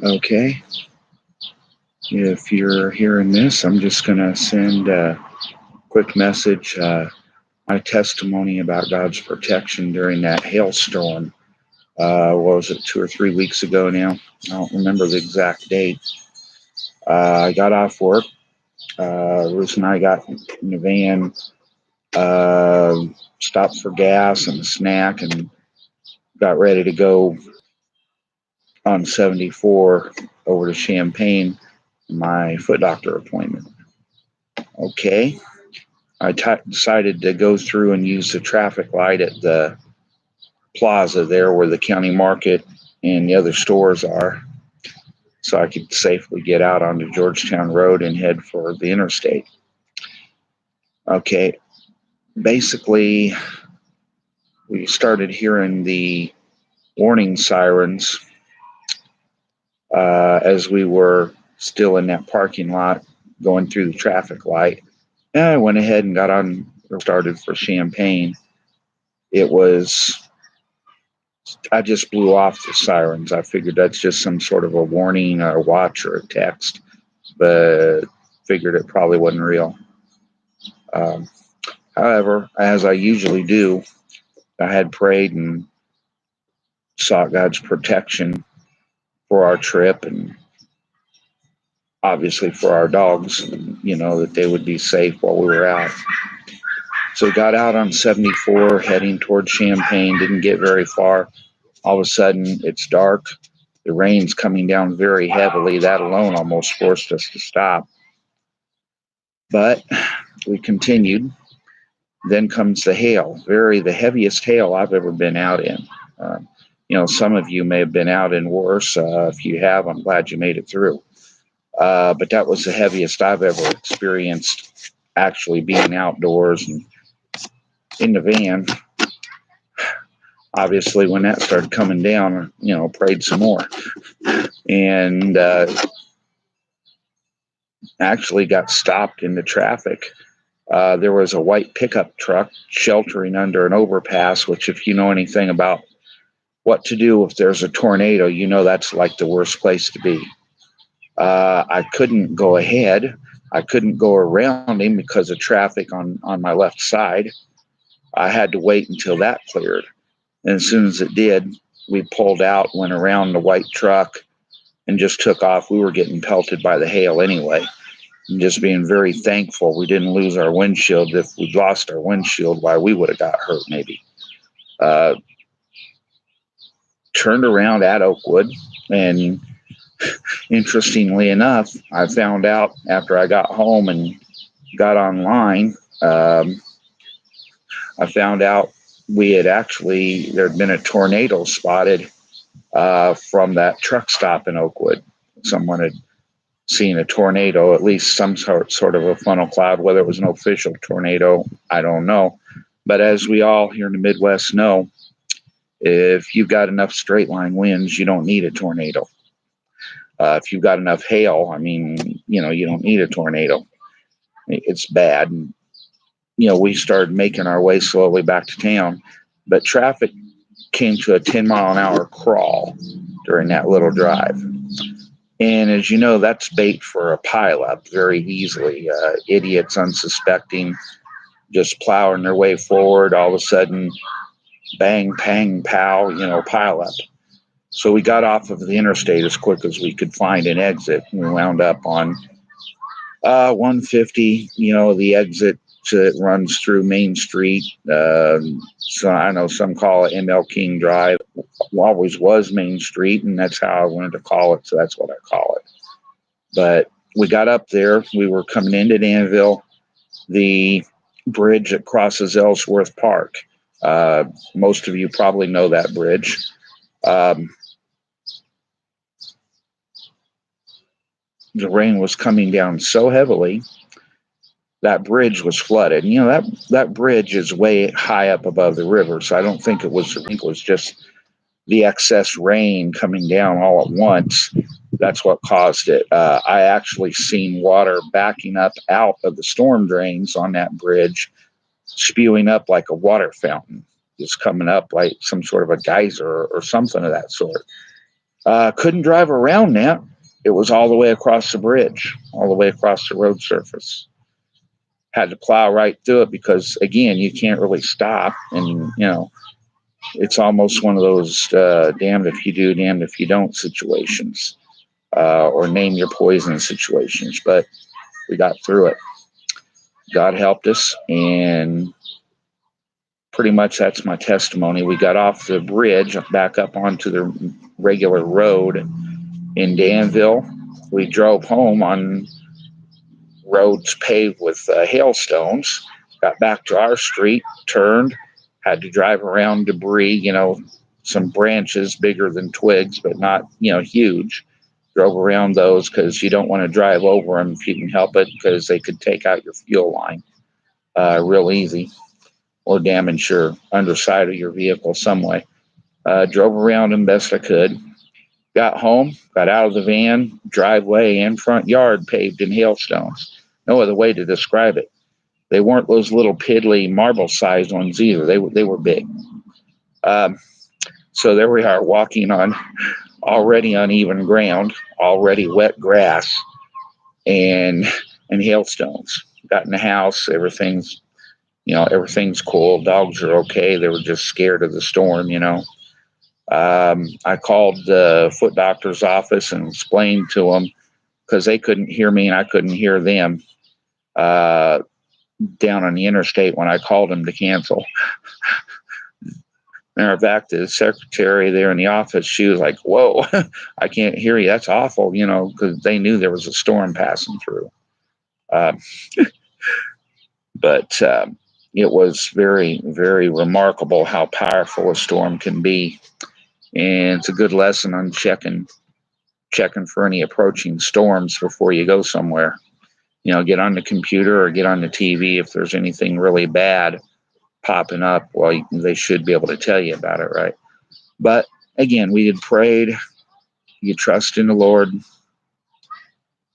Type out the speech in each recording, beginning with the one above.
Okay, if you're hearing this, I'm just going to send a quick message. My testimony about God's protection during that hailstorm. What was it, 2 or 3 weeks ago now? I don't remember the exact date. I got off work. Ruth and I got in the van, stopped for gas and a snack, and got ready to go on 74 over to Champaign, my foot doctor appointment. Okay, decided to go through and use the traffic light at the plaza there where the county market and the other stores are, so I could safely get out onto Georgetown Road and head for the interstate. Okay, basically, we started hearing the warning sirens as we were still in that parking lot going through the traffic light. And I went ahead and got on or started for Champaign. I just blew off the sirens. I figured that's just some sort of a warning or a watch or a text, but figured it probably wasn't real. However, as I usually do, I had prayed and sought God's protection for our trip and obviously for our dogs, that they would be safe while we were out. So we got out on 74 heading towards Champaign, didn't get very far. All of a sudden, it's dark. The rain's coming down very heavily. That alone almost forced us to stop. But we continued. Then comes the hail, the heaviest hail I've ever been out in. Some of you may have been out in worse. If you have, I'm glad you made it through. But that was the heaviest I've ever experienced, actually being outdoors and in the van. Obviously, when that started coming down, prayed some more. And actually got stopped in the traffic. There was a white pickup truck sheltering under an overpass, which if you know anything about what to do if there's a tornado, that's like the worst place to be. I couldn't go ahead. I couldn't go around him because of traffic on my left side. I had to wait until that cleared. And as soon as it did, we pulled out, went around the white truck, and just took off. We were getting pelted by the hail anyway. And just being very thankful we didn't lose our windshield. If we'd lost our windshield, why, we would have got hurt maybe. Turned around at Oakwood, and interestingly enough, I found out after I got home and got online, I found out there'd been a tornado spotted from that truck stop in Oakwood. Someone had seen a tornado, at least some sort of a funnel cloud. Whether it was an official tornado, I don't know. But as we all here in the Midwest know, if you've got enough straight line winds, you don't need a tornado. If you've got enough hail, you don't need a tornado. It's bad. And, we started making our way slowly back to town, but traffic came to a 10-mile-an-hour crawl during that little drive. And as you know, that's bait for a pileup very easily. Idiots, unsuspecting, just plowing their way forward. All of a sudden, bang, pang, pow, pileup. So we got off of the interstate as quick as we could find an exit. We wound up on 150, the exit that runs through Main Street. So I know some call it ML King Drive. Always was Main Street, and that's how I wanted to call it, so that's what I call it. But we got up there. We were coming into Danville, the bridge that crosses Ellsworth Park. Most of you probably know that bridge. The rain was coming down so heavily that bridge was flooded. That bridge is way high up above the river, so I don't think it was just the excess rain coming down all at once. That's what caused it. I actually seen water backing up out of the storm drains on that bridge, spewing up like a water fountain, just coming up like some sort of a geyser or something of that sort. Couldn't drive around that. It was all the way across the bridge, all the way across the road surface. Had to plow right through it because, again, you can't really stop. And, it's almost one of those damned if you do, damned if you don't situations, or name your poison situations. But we got through it. God helped us, and pretty much that's my testimony. We got off the bridge back up onto the regular road in Danville. We drove home on roads paved with hailstones, got back to our street, turned, had to drive around debris, some branches bigger than twigs, but not, huge. Drove around those because you don't want to drive over them if you can help it, because they could take out your fuel line real easy, or damage your underside of your vehicle some way. Drove around them best I could. Got home, got out of the van, driveway and front yard paved in hailstones. No other way to describe it. They weren't those little piddly marble-sized ones either. They were big. So there we are, walking on already uneven ground, already wet grass, and hailstones. Got in the house, everything's cool. Dogs are okay. They were just scared of the storm, I called the foot doctor's office and explained to them, because they couldn't hear me and I couldn't hear them down on the interstate when I called them to cancel. Matter of fact, the secretary there in the office, she was like, "Whoa, I can't hear you. That's awful," because they knew there was a storm passing through. But it was very, very remarkable how powerful a storm can be. And it's a good lesson on checking for any approaching storms before you go somewhere. Get on the computer or get on the TV if there's anything really bad popping up. Well, they should be able to tell you about it, right? But again, we had prayed. You trust in the Lord,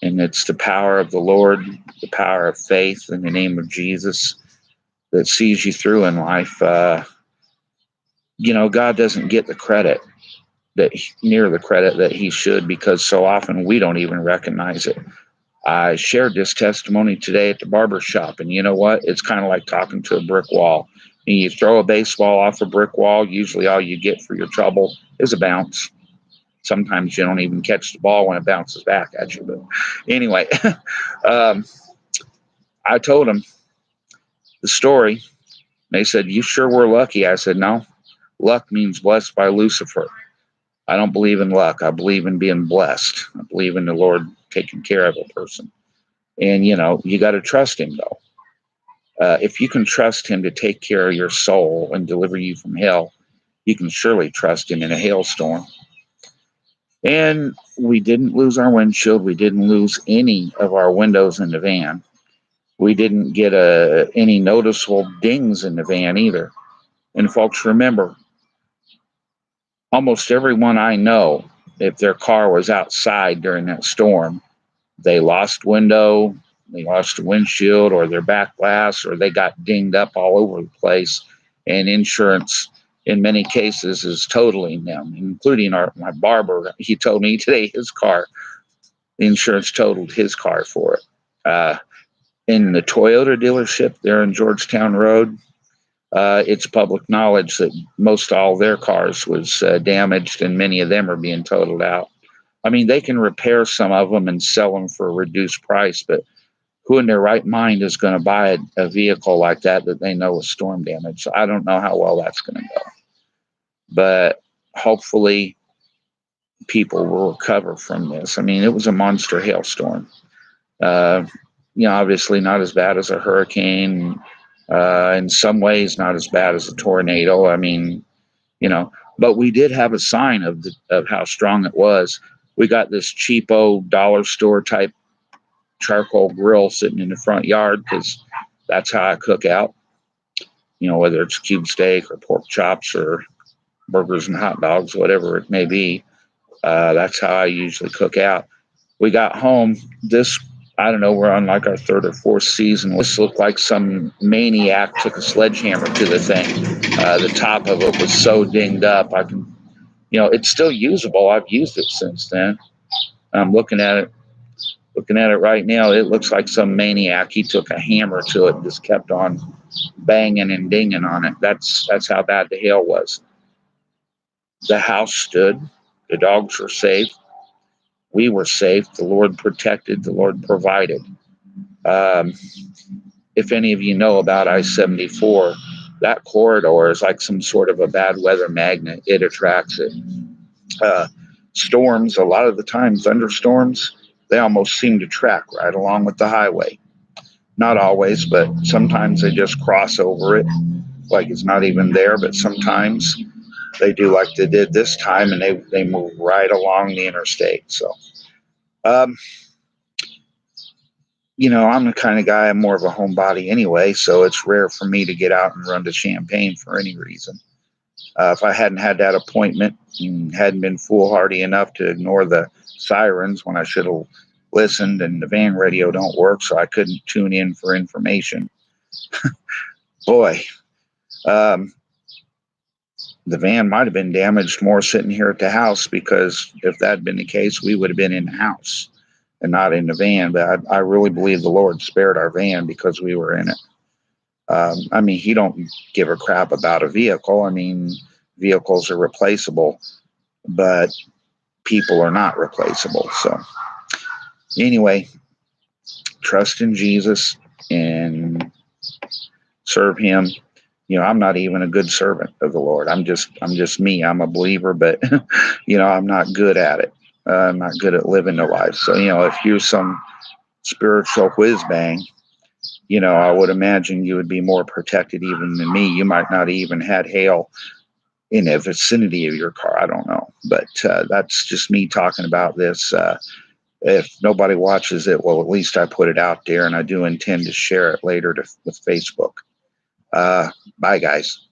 and it's the power of the Lord, the power of faith in the name of Jesus that sees you through in life. God doesn't get the credit near the credit that he should, because so often we don't even recognize it. I shared this testimony today at the barber shop, and you know what? It's kind of like talking to a brick wall. And you throw a baseball off a brick wall, usually all you get for your trouble is a bounce. Sometimes you don't even catch the ball when it bounces back at you. But anyway, I told them the story. They said, "You sure were lucky?" I said, "No, luck means blessed by Lucifer. I don't believe in luck. I believe in being blessed. I believe in the Lord taking care of a person. And, you got to trust him, though. If you can trust him to take care of your soul and deliver you from hell, you can surely trust him in a hailstorm." And we didn't lose our windshield. We didn't lose any of our windows in the van. We didn't get any noticeable dings in the van either. And folks, remember, almost everyone I know, if their car was outside during that storm, they lost window, they lost a windshield, or their back glass, or they got dinged up all over the place. And insurance, in many cases, is totaling them, including my barber. He told me today his car, the insurance totaled his car for it. In the Toyota dealership there in Georgetown Road, it's public knowledge that most all their cars was damaged, and many of them are being totaled out. I mean, they can repair some of them and sell them for a reduced price, but who in their right mind is going to buy a vehicle like that they know is storm damage? So I don't know how well that's going to go. But hopefully people will recover from this. I mean, it was a monster hailstorm. Obviously not as bad as a hurricane. In some ways, not as bad as a tornado. I mean, but we did have a sign of how strong it was. We got this cheapo dollar store type charcoal grill sitting in the front yard, because that's how I cook out. Whether it's cube steak or pork chops or burgers and hot dogs, whatever it may be. That's how I usually cook out. We got home. I don't know, we're on like our third or fourth season. This looked like some maniac took a sledgehammer to the thing. The top of it was so dinged up. I can, it's still usable. I've used it since then. I'm looking at it right now. It looks like some maniac. He took a hammer to it and just kept on banging and dinging on it. That's how bad the hail was. The house stood. The dogs were safe. We were safe. The Lord protected. The Lord provided. Um, if any of you know about I-74, that corridor is like some sort of a bad weather magnet. It attracts it. Storms, a lot of the time, thunderstorms, they almost seem to track right along with the highway. Not always, but sometimes they just cross over it like it's not even there. But sometimes they do like they did this time, and they move right along the interstate. So, um, I'm the kind of guy, I'm more of a homebody anyway, so it's rare for me to get out and run to Champaign for any reason. If I hadn't had that appointment and hadn't been foolhardy enough to ignore the sirens when I should have listened, and the van radio don't work, so I couldn't tune in for information. Boy, um, the van might have been damaged more sitting here at the house, because if that had been the case, we would have been in the house and not in the van. But I really believe the Lord spared our van because we were in it. I mean, he don't give a crap about a vehicle. I mean, vehicles are replaceable, but people are not replaceable. So anyway, trust in Jesus and serve him. I'm not even a good servant of the Lord. I'm just me. I'm a believer, but I'm not good at it. I'm not good at living the life. So, if you're some spiritual whiz bang, I would imagine you would be more protected even than me. You might not even had hail in the vicinity of your car. I don't know, but that's just me talking about this. If nobody watches it, well, at least I put it out there, and I do intend to share it later with Facebook. Bye, guys.